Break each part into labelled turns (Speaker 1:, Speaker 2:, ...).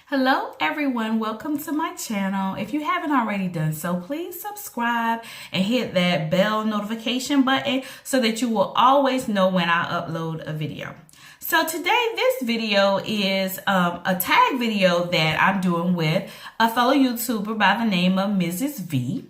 Speaker 1: Hello everyone, welcome to my channel. If you haven't already done so, please subscribe and hit that bell notification button so that you will always know when I upload a video. So today this video is a tag video that I'm doing with a fellow YouTuber by the name of Mrs Vee.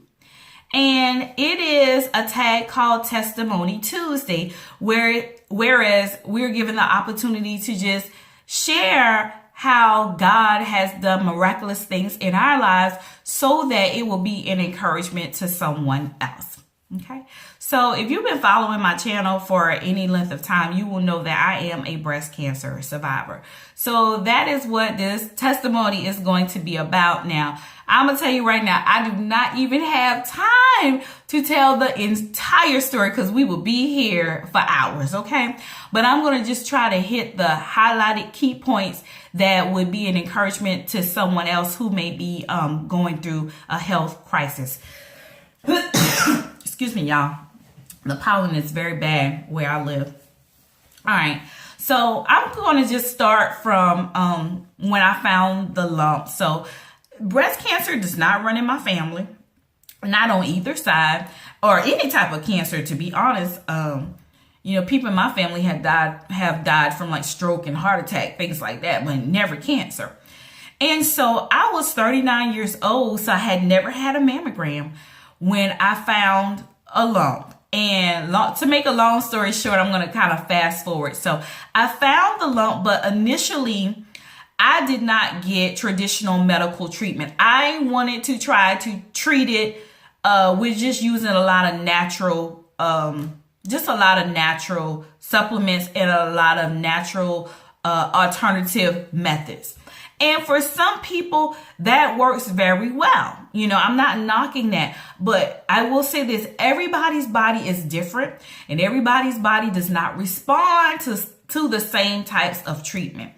Speaker 1: And it is a tag called Testimony Tuesday, whereas we're given the opportunity to just share how God has done miraculous things in our lives so that it will be an encouragement to someone else. Okay, so if you've been following my channel for any length of time, you will know that I am a breast cancer survivor. So that is what this testimony is going to be about. Now, I'm going to tell you right now, I do not even have time to tell the entire story because we will be here for hours, okay? But I'm going to just try to hit the highlighted key points that would be an encouragement to someone else who may be going through a health crisis. Excuse me, y'all. The pollen is very bad where I live. All right. So I'm going to just start from when I found the lump. So breast cancer does not run in my family, not on either side, or any type of cancer, to be honest. You know, people in my family have died from like stroke and heart attack, things like that, but never cancer. And so I was 39 years old, so I had never had a mammogram when I found a lump. And to make a long story short, I'm going to kind of fast forward. So I found the lump, but initially I did not get traditional medical treatment. I wanted to try to treat it with just using a lot of natural, supplements and a lot of natural alternative methods. And for some people, that works very well. You know, I'm not knocking that, but I will say this, everybody's body is different and everybody's body does not respond to the same types of treatment.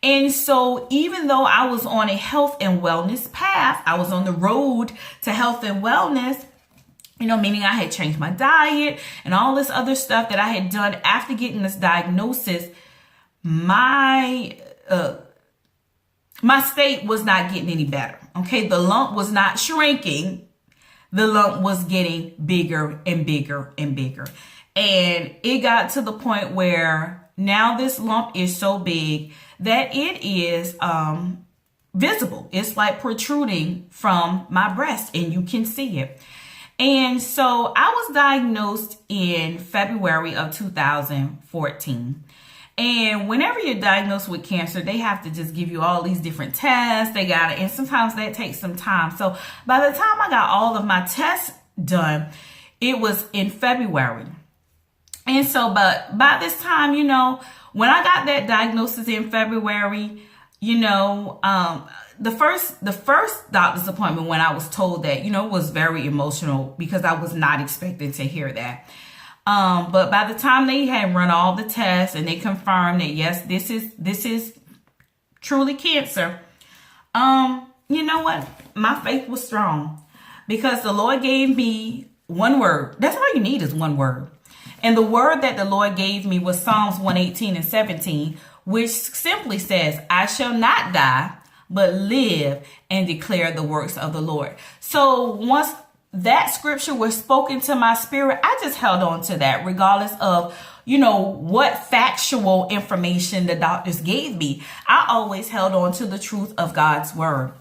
Speaker 1: And so even though I was on a health and wellness path, I was on the road to health and wellness, you know, meaning I had changed my diet and all this other stuff that I had done after getting this diagnosis, my state was not getting any better. Okay, the lump was not shrinking. The lump was getting bigger and bigger and bigger. And it got to the point where now this lump is so big that it is visible. It's like protruding from my breast and you can see it. And so I was diagnosed in February of 2014. And whenever you're diagnosed with cancer, they have to just give you all these different tests. And sometimes that takes some time. So by the time I got all of my tests done, it was in February. And so, but by this time, you know, when I got that diagnosis in February, you know, the first doctor's appointment when I was told that, you know, was very emotional because I was not expecting to hear that. But by the time they had run all the tests and they confirmed that, yes, this is truly cancer. You know what? My faith was strong because the Lord gave me one word. That's all you need is one word. And the word that the Lord gave me was Psalms 118:17, which simply says, I shall not die, but live and declare the works of the Lord. So once that scripture was spoken to my spirit, I just held on to that regardless of, you know, what factual information the doctors gave me. I always held on to the truth of God's word.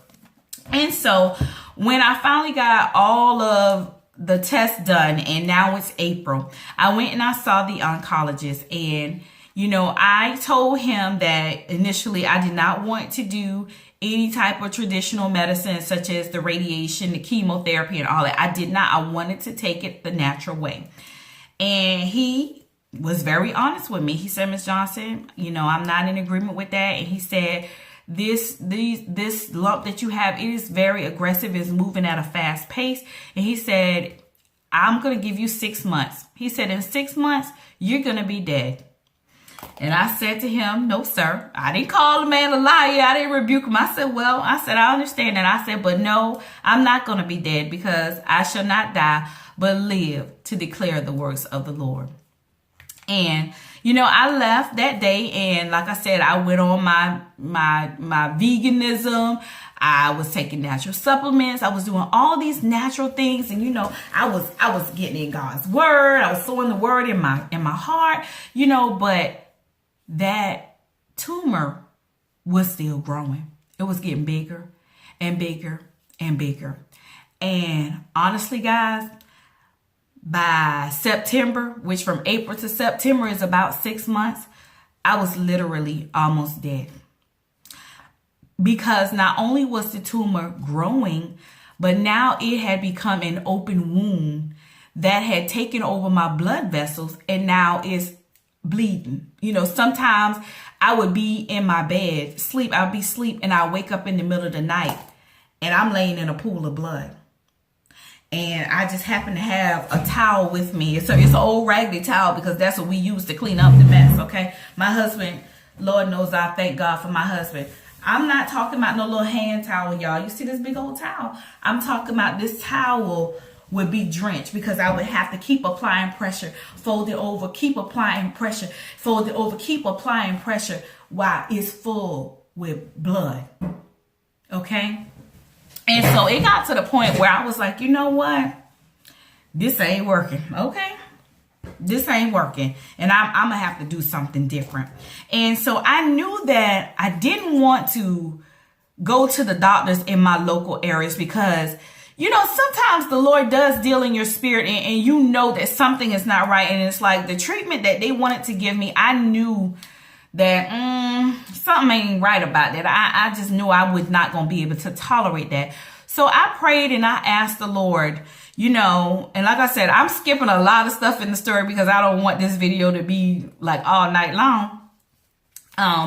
Speaker 1: And so when I finally got all of the tests done and now it's April, I went and I saw the oncologist and, you know, I told him that initially I did not want to do any type of traditional medicine such as the radiation, the chemotherapy and all that. I wanted to take it the natural way. And he was very honest with me. He said, Ms. Johnson, you know, I'm not in agreement with that. And he said, this lump that you have, it is very aggressive, it's moving at a fast pace. And he said, I'm going to give you 6 months. He said, in 6 months, you're going to be dead. And I said to him, no, sir. I didn't call the man a liar. I didn't rebuke him. I said, well, I understand that. I said, but no, I'm not going to be dead because I shall not die, but live to declare the works of the Lord. And, You know, I left that day, and like I said, I went on my veganism. I was taking natural supplements. I was doing all these natural things, and you know, I was getting in God's word. I was sowing the word in my heart, you know, but that tumor was still growing. It was getting bigger and bigger and bigger. And honestly, guys, by September, which from April to September is about 6 months, I was literally almost dead. Because not only was the tumor growing, but now it had become an open wound that had taken over my blood vessels, and now it's bleeding. You know, sometimes I would be in my bed, I'd be asleep, and I'd wake up in the middle of the night, and I'm laying in a pool of blood. And I just happen to have a towel with me. It's an old raggedy towel, because that's what we use to clean up the mess, okay? My husband, Lord knows I thank God for my husband. I'm not talking about no little hand towel, y'all. You see this big old towel? I'm talking about this towel would be drenched, because I would have to keep applying pressure, fold it over, keep applying pressure, fold it over, keep applying pressure while it's full with blood, okay? And so it got to the point where I was like, you know what? This ain't working, okay? This ain't working, and I'm gonna have to do something different. And so I knew that I didn't want to go to the doctors in my local areas, because, you know, sometimes the Lord does deal in your spirit, and you know that something is not right. And it's like the treatment that they wanted to give me, I knew that something ain't right about that. I just knew I was not gonna be able to tolerate that. So I prayed and I asked the Lord, you know, and like I said, I'm skipping a lot of stuff in the story because I don't want this video to be like all night long.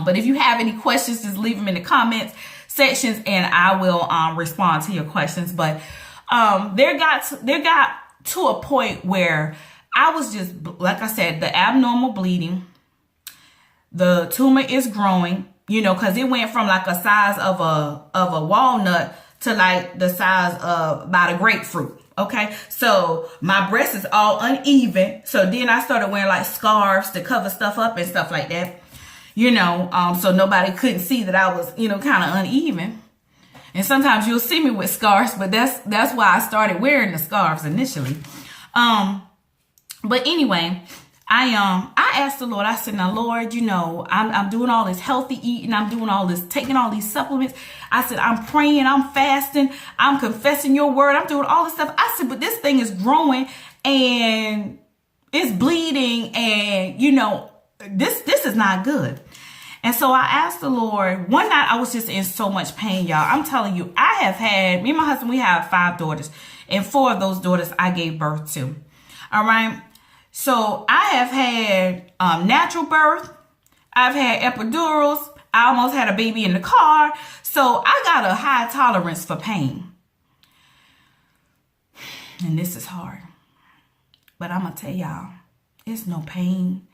Speaker 1: But if you have any questions, just leave them in the comments sections and I will respond to your questions. But there got to a point where I was just, like I said, the abnormal bleeding, the tumor is growing, you know, because it went from like a size of a walnut to like the size of about a grapefruit. Okay, so my breast is all uneven. So then I started wearing like scarves to cover stuff up and stuff like that, you know, so nobody couldn't see that I was, you know, kind of uneven. And sometimes you'll see me with scarves, but that's why I started wearing the scarves initially. But anyway, I asked the Lord, I said, now, Lord, you know, I'm doing all this healthy eating. I'm doing all this, taking all these supplements. I said, I'm praying, I'm fasting, I'm confessing your word. I'm doing all this stuff. I said, but this thing is growing and it's bleeding, and, you know, this is not good. And so I asked the Lord, one night I was just in so much pain, y'all. I'm telling you, I have had, me and my husband, we have 5 daughters, and 4 of those daughters I gave birth to. All right. So I have had natural birth. I've had epidurals. I almost had a baby in the car. So I got a high tolerance for pain. And this is hard. But I'm going to tell y'all, it's no pain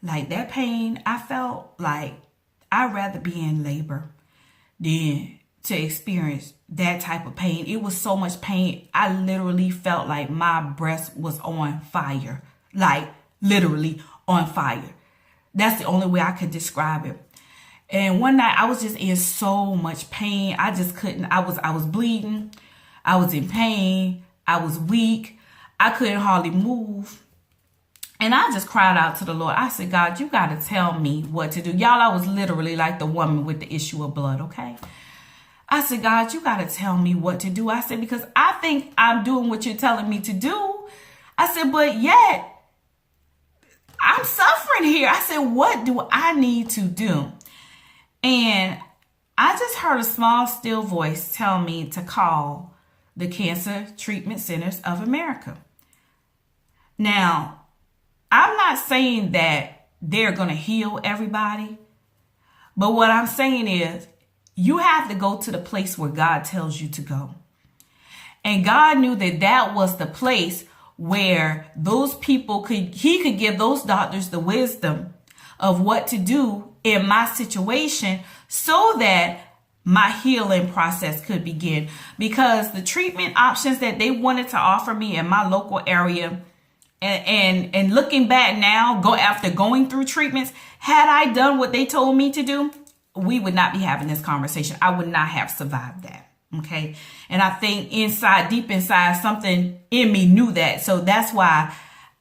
Speaker 1: like that pain. I felt like I'd rather be in labor than to experience that type of pain. It was so much pain. I literally felt like my breast was on fire. Like literally on fire. That's the only way I could describe it. And one night I was just in so much pain. I just couldn't. I was bleeding. I was in pain. I was weak. I couldn't hardly move. And I just cried out to the Lord. I said, God, you got to tell me what to do. Y'all, I was literally like the woman with the issue of blood, okay? I said, God, you got to tell me what to do. I said, because I think I'm doing what you're telling me to do. I said, but yet I'm suffering here. I said, what do I need to do? And I just heard a small, still voice tell me to call the Cancer Treatment Centers of America. Now, I'm not saying that they're going to heal everybody, but what I'm saying is you have to go to the place where God tells you to go. And God knew that that was the place where those people he could give those doctors the wisdom of what to do in my situation so that my healing process could begin. Because the treatment options that they wanted to offer me in my local area And looking back now, after going through treatments, had I done what they told me to do, we would not be having this conversation. I would not have survived that. Okay. And I think deep inside, something in me knew that. So that's why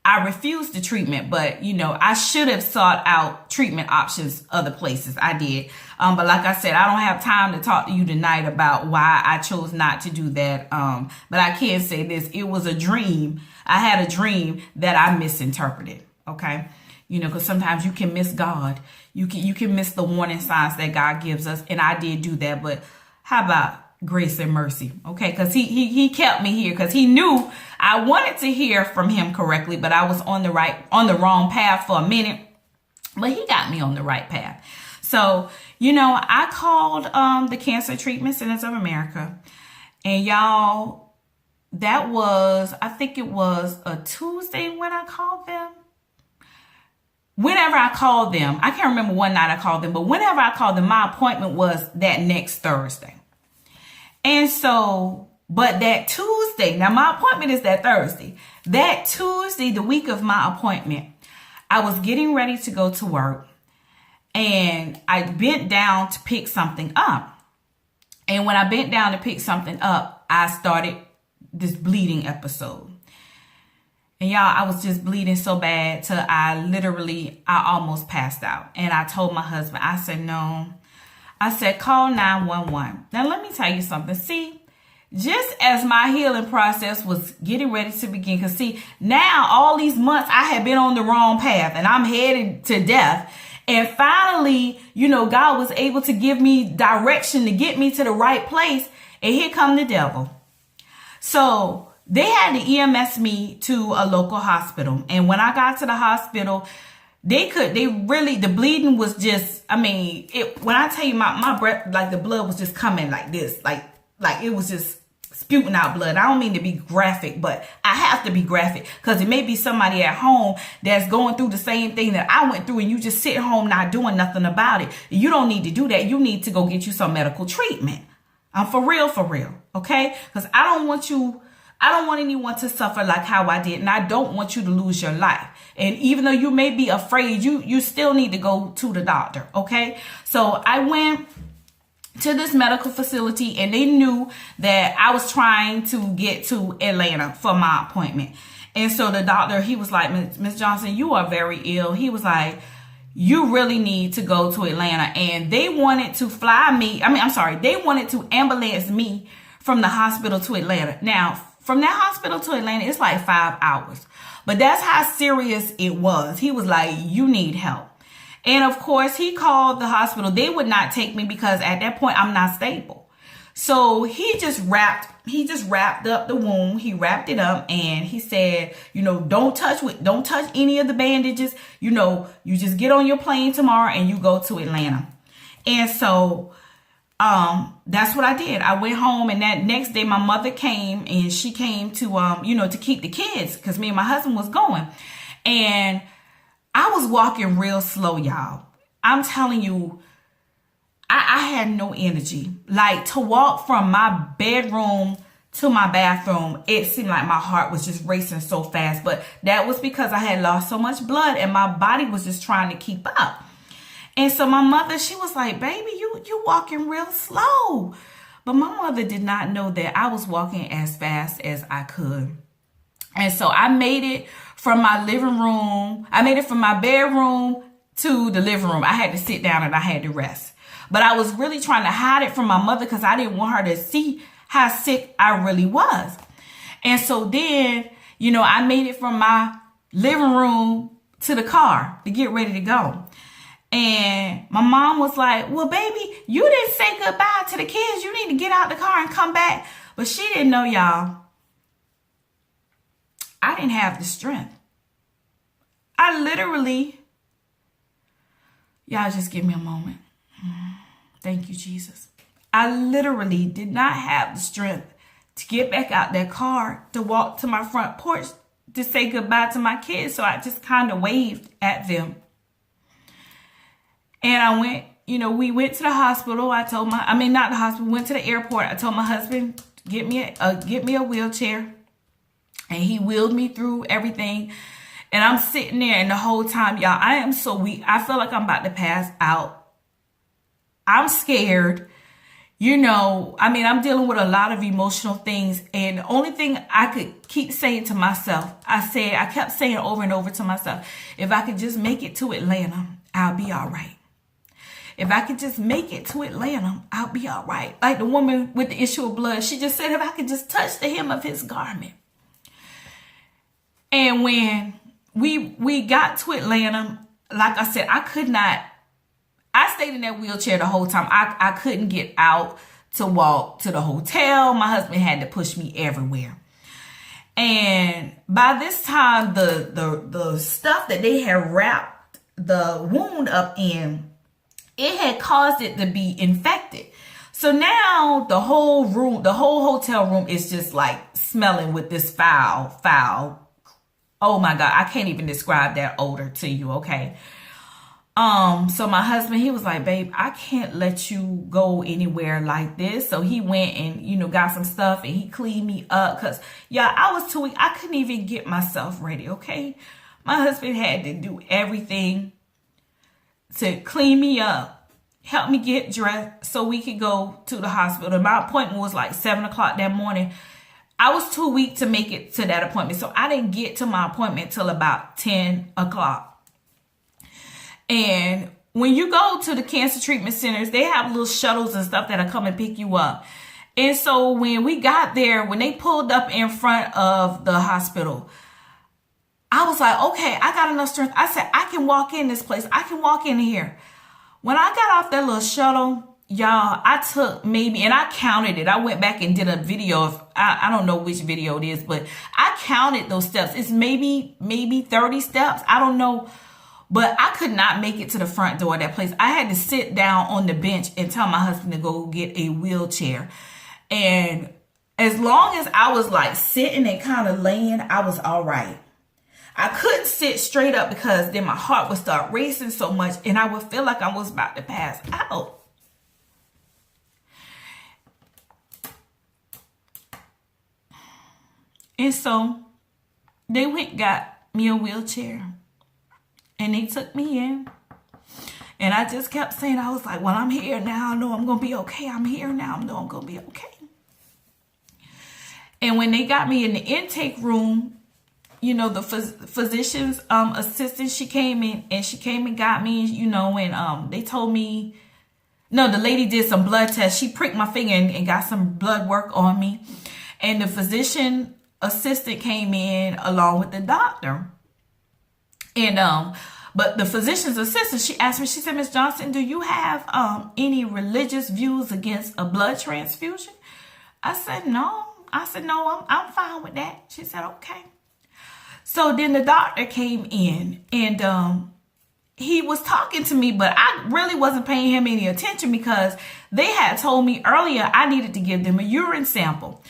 Speaker 1: I refused the treatment. But, I should have sought out treatment options other places. I did. But like I said, I don't have time to talk to you tonight about why I chose not to do that. But I can say this. It was a dream. I had a dream that I misinterpreted. Okay. Because sometimes you can miss God. You can miss the warning signs that God gives us. And I did do that. But how about grace and mercy? Okay. Because he kept me here because he knew I wanted to hear from him correctly, but I was on the wrong path for a minute. But he got me on the right path. So, I called the Cancer Treatment Centers of America. And y'all, I think it was a Tuesday when I called them. Whenever I called them, I can't remember what night I called them, but whenever I called them, my appointment was that next Thursday. And so, but that Tuesday, now my appointment is that Thursday. That Tuesday, the week of my appointment, I was getting ready to go to work and I bent down to pick something up. And when I bent down to pick something up, I started this bleeding episode. And y'all, I was just bleeding so bad till I almost passed out. And I told my husband, I said, no. I said, call 911. Now, let me tell you something. See, just as my healing process was getting ready to begin, because see, now all these months I had been on the wrong path and I'm headed to death. And finally, God was able to give me direction to get me to the right place. And here come the devil. So they had to EMS me to a local hospital. And when I got to the hospital, the bleeding was just, when I tell you my breath, like the blood was just coming like this, like it was just spewing out blood. I don't mean to be graphic, but I have to be graphic because it may be somebody at home that's going through the same thing that I went through and you just sit home not doing nothing about it. You don't need to do that. You need to go get you some medical treatment. I'm for real. Okay. Because I don't want anyone to suffer like how I did. And I don't want you to lose your life. And even though you may be afraid, you still need to go to the doctor. Okay. So I went to this medical facility and they knew that I was trying to get to Atlanta for my appointment. And so the doctor, he was like, Miss Johnson, you are very ill. He was like, you really need to go to Atlanta. And they wanted to they wanted to ambulance me from the hospital to Atlanta. Now, from that hospital to Atlanta, it's like 5 hours. But that's how serious it was. He was like, you need help. And of course, he called the hospital. They would not take me because at that point, I'm not stable. So he just wrapped up the wound. He wrapped it up and he said, don't touch any of the bandages. You just get on your plane tomorrow and you go to Atlanta. And so that's what I did. I went home and that next day my mother came and she came to, to keep the kids because me and my husband was going. And I was walking real slow, y'all. I'm telling you, I had no energy. Like to walk from my bedroom to my bathroom, it seemed like my heart was just racing so fast. But that was because I had lost so much blood and my body was just trying to keep up. And so my mother, she was like, baby, you walking real slow. But my mother did not know that I was walking as fast as I could. And so I made it from my living room. I made it from my bedroom to the living room. I had to sit down and I had to rest. But I was really trying to hide it from my mother because I didn't want her to see how sick I really was. And so then, I made it from my living room to the car to get ready to go. And my mom was like, well, baby, you didn't say goodbye to the kids. You need to get out the car and come back. But she didn't know, y'all. I didn't have the strength. Y'all just give me a moment. Thank you, Jesus. I literally did not have the strength to get back out that car, to walk to my front porch, to say goodbye to my kids. So I just kind of waved at them. And I went, we went to the hospital. Not the hospital, went to the airport. I told my husband, get me a wheelchair. And he wheeled me through everything. And I'm sitting there, and the whole time, y'all, I am so weak. I feel like I'm about to pass out. I'm scared. You know, I mean, I'm dealing with a lot of emotional things. And the only thing I could keep saying to myself, I kept saying over and over to myself, if I could just make it to Atlanta, I'll be all right. If I could just make it to Atlanta, I'll be all right. Like the woman with the issue of blood, she just said, if I could just touch the hem of his garment. And when we got to Atlanta, like I said, I stayed in that wheelchair the whole time. I couldn't get out to walk to the hotel. My husband had to push me everywhere. And by this time, the stuff that they had wrapped the wound up in, it had caused it to be infected. So now the whole hotel room is just like smelling with this foul. Oh my God, I can't even describe that odor to you, okay? So my husband, he was like, babe, I can't let you go anywhere like this. So he went and, you know, got some stuff and he cleaned me up. Cause yeah, I was too weak. I couldn't even get myself ready. Okay. My husband had to do everything to clean me up, help me get dressed so we could go to the hospital. My appointment was like 7 o'clock that morning. I was too weak to make it to that appointment. So I didn't get to my appointment till about 10 o'clock. And when you go to the cancer treatment centers, they have little shuttles and stuff that'll come and pick you up. And so when we got there, when they pulled up in front of the hospital, I was like, okay, I got enough strength. I said, I can walk in this place. I can walk in here. When I got off that little shuttle, y'all, I took maybe, and I counted it. I went back and did a video of, I don't know which video it is, but I counted those steps. It's maybe 30 steps. I don't know. But I could not make it to the front door of that place. I had to sit down on the bench and tell my husband to go get a wheelchair. And as long as I was like sitting and kind of laying, I was all right. I couldn't sit straight up because then my heart would start racing so much and I would feel like I was about to pass out. And so they went and got me a wheelchair. And they took me in. And I just kept saying, I was like, well, I'm here now. I know I'm going to be okay. I'm here now. I know I'm going to be okay. And when they got me in the intake room, you know, the physician's assistant, she came in and got me, you know, and they told me, no, the lady did some blood tests. She pricked my finger and got some blood work on me. And the physician assistant came in along with the doctor. And but the physician's assistant, she asked me, she said, Miss Johnson, do you have any religious views against a blood transfusion? I said, no. I'm fine with that. She said, okay. So then the doctor came in and he was talking to me, but I really wasn't paying him any attention because they had told me earlier I needed to give them a urine sample.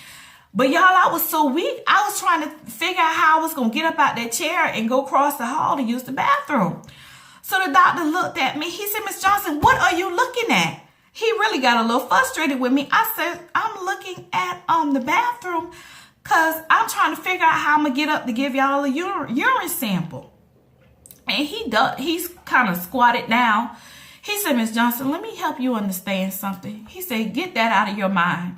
Speaker 1: But y'all, I was so weak. I was trying to figure out how I was going to get up out that chair and go across the hall to use the bathroom. So the doctor looked at me. He said, Miss Johnson, what are you looking at? He really got a little frustrated with me. I said, I'm looking at the bathroom because I'm trying to figure out how I'm going to get up to give y'all a urine sample. And he's kind of squatted down. He said, Miss Johnson, let me help you understand something. He said, get that out of your mind.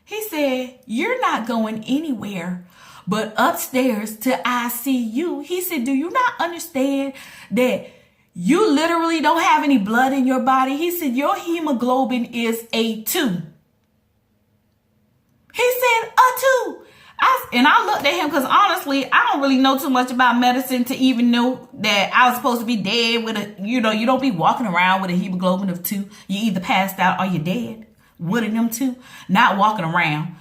Speaker 1: He said, you're not going anywhere but upstairs to ICU. He said, do you not understand that you literally don't have any blood in your body? He said, your hemoglobin is a 2. He said, a 2. And I looked at him because honestly, I don't really know too much about medicine to even know that I was supposed to be dead with a, you know, you don't be walking around with a hemoglobin of 2. You either passed out or you're dead. One of them two, not walking around.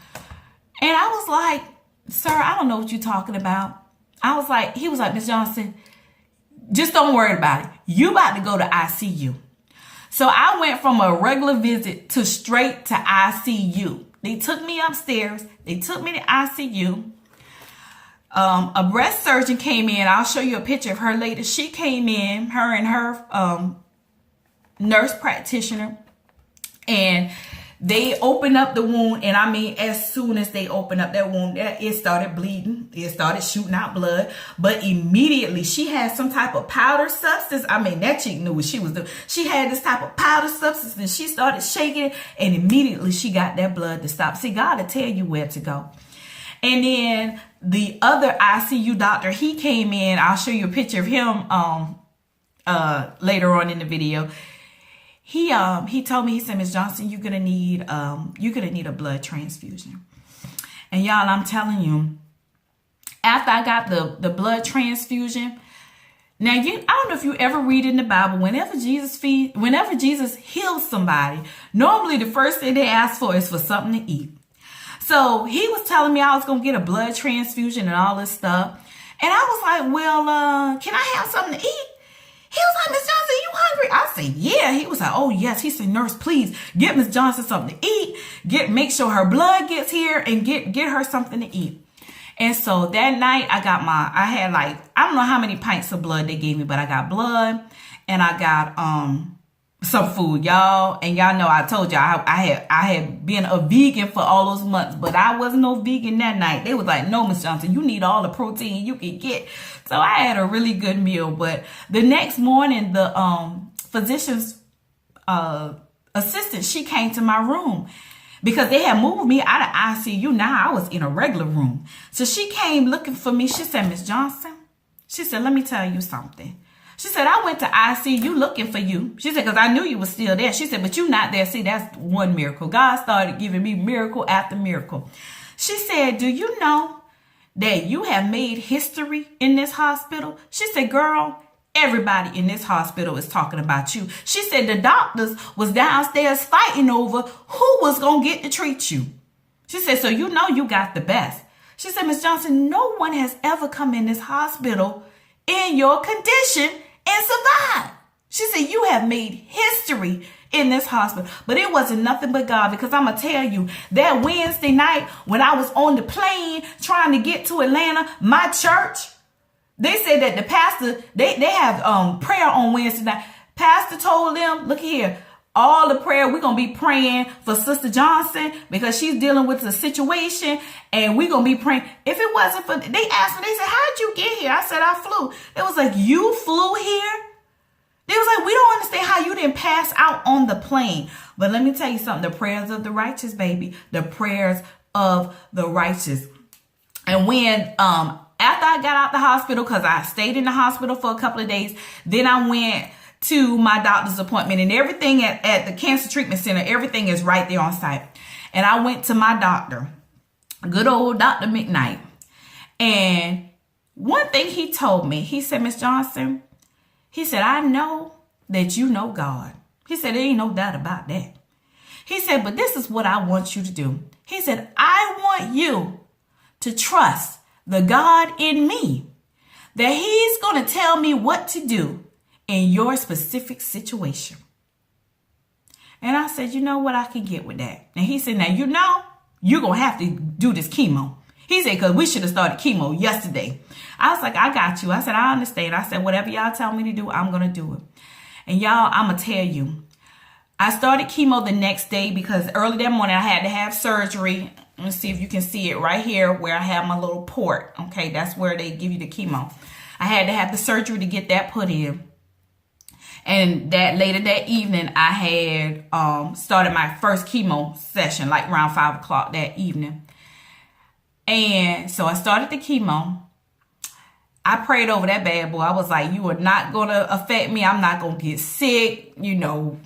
Speaker 1: And I was like, sir, I don't know what you're talking about. I was like, he was like, Miss Johnson, just don't worry about it. You about to go to ICU. So I went from a regular visit to straight to ICU. They took me upstairs. They took me to ICU. A breast surgeon came in. I'll show you a picture of her later. She came in, her and her nurse practitioner. And They opened up the wound, and I mean, as soon as they opened up that wound, it started bleeding. It started shooting out blood. But immediately, she had some type of powder substance. I mean, that chick knew what she was doing. She had this type of powder substance, and she started shaking it, and immediately she got that blood to stop. See, God will tell you where to go. And then the other ICU doctor, he came in. I'll show you a picture of him later on in the video. He told me, he said, Ms. Johnson, you're gonna need a blood transfusion. And y'all, I'm telling you, after I got the blood transfusion, now I don't know if you ever read in the Bible, whenever Jesus heals somebody, normally the first thing they ask for is for something to eat. So he was telling me I was gonna get a blood transfusion and all this stuff. And I was like, well, can I have something to eat? He was like, Miss Johnson, you hungry? I said, yeah. He was like, oh, yes. He said, nurse, please get Miss Johnson something to eat. Make sure her blood gets here and get her something to eat. And so that night I had like, I don't know how many pints of blood they gave me, but I got blood and I got some food, y'all. And y'all know I told y'all I had been a vegan for all those months, but I wasn't no vegan that night. They was like, no, Miss Johnson, you need all the protein you can get. So I had a really good meal. But the next morning, the physician's assistant, she came to my room because they had moved me out of ICU. Now I was in a regular room. So she came looking for me. She said, Miss Johnson, she said, let me tell you something. She said, I went to ICU looking for you. She said, because I knew you were still there. She said, but you not there. See, that's one miracle. God started giving me miracle after miracle. She said, do you know that you have made history in this hospital? She said, girl, everybody in this hospital is talking about you. She said the doctors was downstairs fighting over who was going to get to treat you. She said, so you know you got the best. She said, Miss Johnson, no one has ever come in this hospital in your condition and survived. She said, you have made history in this hospital. But it wasn't nothing but God, because I'm going to tell you, that Wednesday night when I was on the plane trying to get to Atlanta, my church, they said that the pastor, they have prayer on Wednesday night. Pastor told them, look here, all the prayer, we're going to be praying for Sister Johnson because she's dealing with the situation, and we're going to be praying. If it wasn't for, they asked me, they said, how did you get here? I said, I flew. It was like, you flew here? They was like, we don't understand how you didn't pass out on the plane. But let me tell you something, the prayers of the righteous, baby, the prayers of the righteous. And when, after I got out the hospital, because I stayed in the hospital for a couple of days, then I went to my doctor's appointment, and everything at the cancer treatment center, everything is right there on site. And I went to my doctor, good old Dr. McKnight. And one thing he told me, he said, Miss Johnson, he said, I know that you know God. He said, there ain't no doubt about that. He said, but this is what I want you to do. He said, I want you to trust the God in me, that he's going to tell me what to do in your specific situation. And I said, you know what? I can get with that. And he said, now, you know, you're going to have to do this chemo. He said, because we should have started chemo yesterday. I was like, I got you. I said, I understand. I said, whatever y'all tell me to do, I'm going to do it. And y'all, I'm going to tell you, I started chemo the next day because early that morning I had to have surgery. Let me see if you can see it right here where I have my little port. Okay, that's where they give you the chemo. I had to have the surgery to get that put in. And that later that evening, I had started my first chemo session, like around 5 o'clock that evening. And so I started the chemo. I prayed over that bad boy. I was like, you are not going to affect me. I'm not going to get sick. You know,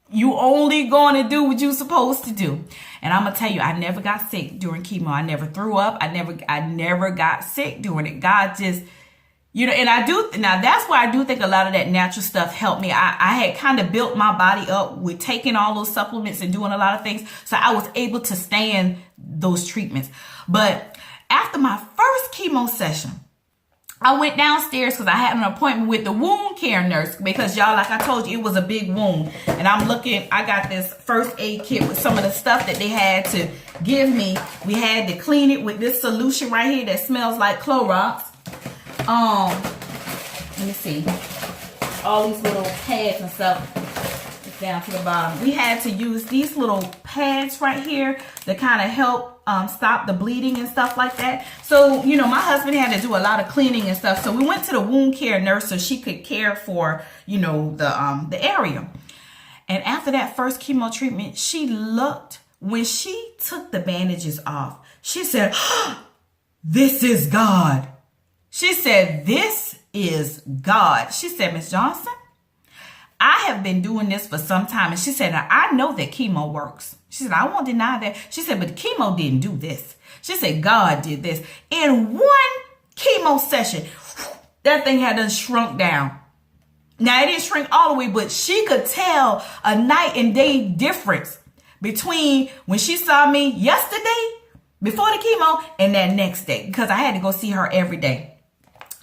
Speaker 1: you only going to do what you're supposed to do. And I'm going to tell you, I never got sick during chemo. I never threw up. I never got sick during it. God just, you know, and now that's why I do think a lot of that natural stuff helped me. I had kind of built my body up with taking all those supplements and doing a lot of things. So I was able to stand those treatments. But after my first chemo session, I went downstairs because I had an appointment with the wound care nurse because, y'all, like I told you, it was a big wound. And I got this first aid kit with some of the stuff that they had to give me. We had to clean it with this solution right here that smells like Clorox. Let me see. All these little pads and stuff. down to the bottom. We had to use these little pads right here to kind of help stop the bleeding and stuff like that. So, you know, my husband had to do a lot of cleaning and stuff. So we went to the wound care nurse so she could care for, you know, the area. And after that first chemo treatment, she looked, when she took the bandages off, she said, oh, this is God. She said, this is God. She said, Miss Johnson, I have been doing this for some time. And she said, I know that chemo works. She said, I won't deny that. She said, but the chemo didn't do this. She said, God did this. In one chemo session, that thing had done shrunk down. Now, it didn't shrink all the way, but she could tell a night and day difference between when she saw me yesterday, before the chemo, and that next day, because I had to go see her every day.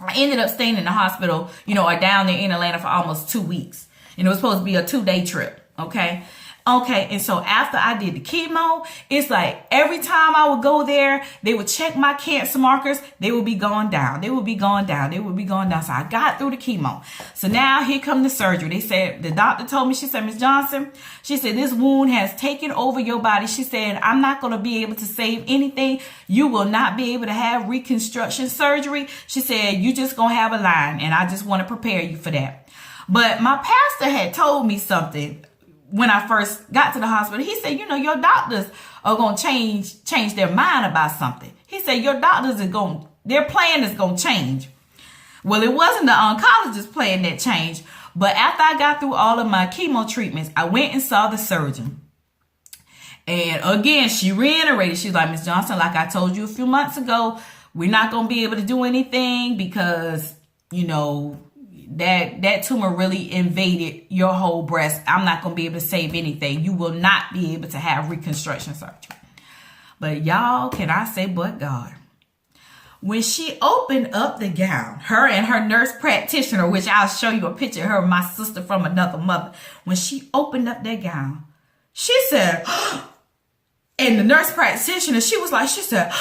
Speaker 1: I ended up staying in the hospital, you know, or down there in Atlanta for almost 2 weeks. And it was supposed to be a 2-day trip, okay? Okay, and so after I did the chemo, it's like every time I would go there, they would check my cancer markers. They would be going down. They would be going down. They would be going down. So I got through the chemo. So now here come the surgery. They said, the doctor told me, she said, Miss Johnson, she said, this wound has taken over your body. She said, I'm not going to be able to save anything. You will not be able to have reconstruction surgery. She said, you just going to have a line, and I just want to prepare you for that. But my pastor had told me something when I first got to the hospital. He said, you know, your doctors are going to change their mind about something. He said, your doctors their plan is going to change. Well, it wasn't the oncologist plan that changed. But after I got through all of my chemo treatments, I went and saw the surgeon. And again, she reiterated, she's like, Miss Johnson, like I told you a few months ago, we're not going to be able to do anything because, you know, that tumor really invaded your whole breast. I'm not going to be able to save anything. You will not be able to have reconstruction surgery. But y'all, can I say but God? When she opened up the gown, her and her nurse practitioner, which I'll show you a picture of her, my sister from another mother. When she opened up that gown, she said, and the nurse practitioner, she said,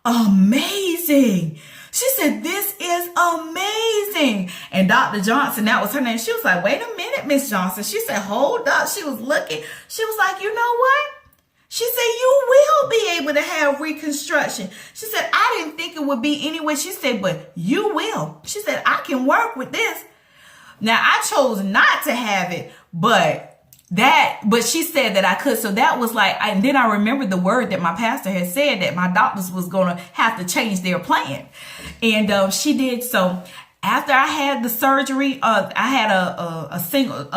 Speaker 1: amazing. She said, this is amazing. And Dr. Johnson, that was her name. She was like, wait a minute, Miss Johnson. She said, hold up. She was looking. She was like, you know what? She said, you will be able to have reconstruction. She said, I didn't think it would be anyway. She said, but you will. She said, I can work with this. Now, I chose not to have it, but she said that I could. So that was like, and then I remembered the word that my pastor had said that my doctors was going to have to change their plan. And she did. So after I had the surgery, I had a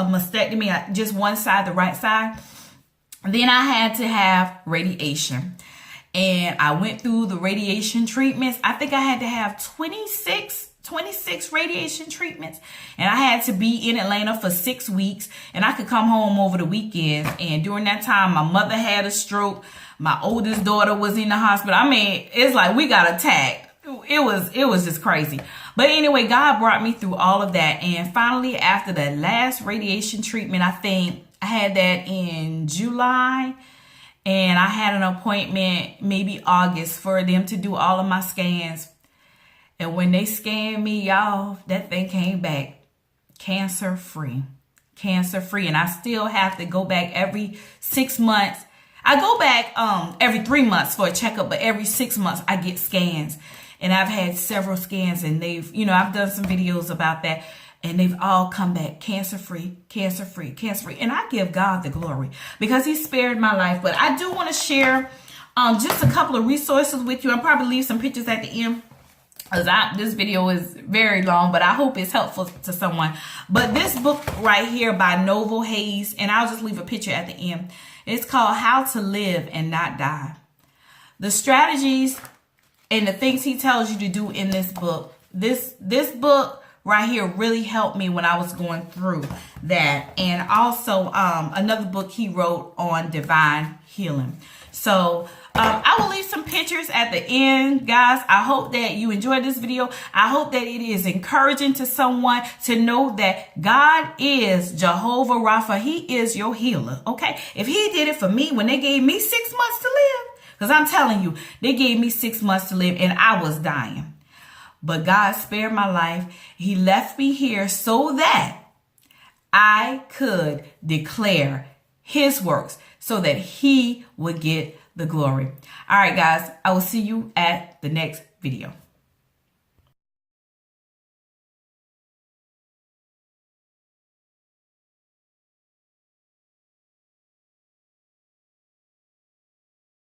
Speaker 1: mastectomy, just one side, the right side. Then I had to have radiation. And I went through the radiation treatments. I think I had to have 26 radiation treatments, and I had to be in Atlanta for 6 weeks, and I could come home over the weekends. And during that time, my mother had a stroke. My oldest daughter was in the hospital. I mean, it's like we got attacked. It was just crazy. But anyway, God brought me through all of that. And finally, after the last radiation treatment, I think I had that in July, and I had an appointment maybe August for them to do all of my scans. And when they scanned me, y'all, that thing came back cancer-free. Cancer-free. And I still have to go back every 6 months. I go back every 3 months for a checkup, but every 6 months I get scans. And I've had several scans, and they've, you know, I've done some videos about that. And they've all come back cancer-free, cancer-free, cancer-free. And I give God the glory because he spared my life. But I do want to share just a couple of resources with you. I'll probably leave some pictures at the end, because this video is very long, but I hope it's helpful to someone. But this book right here by Novel Hayes, and I'll just leave a picture at the end. It's called How to Live and Not Die. The strategies and the things he tells you to do in this book. This book right here really helped me when I was going through that. And also another book he wrote on divine healing. So I will leave some pictures at the end, guys. I hope that you enjoyed this video. I hope that it is encouraging to someone to know that God is Jehovah Rapha. He is your healer, okay? If he did it for me when they gave me 6 months to live, because I'm telling you, they gave me 6 months to live and I was dying. But God spared my life. He left me here so that I could declare his works so that he would get the glory. All right, guys, I will see you at the next video.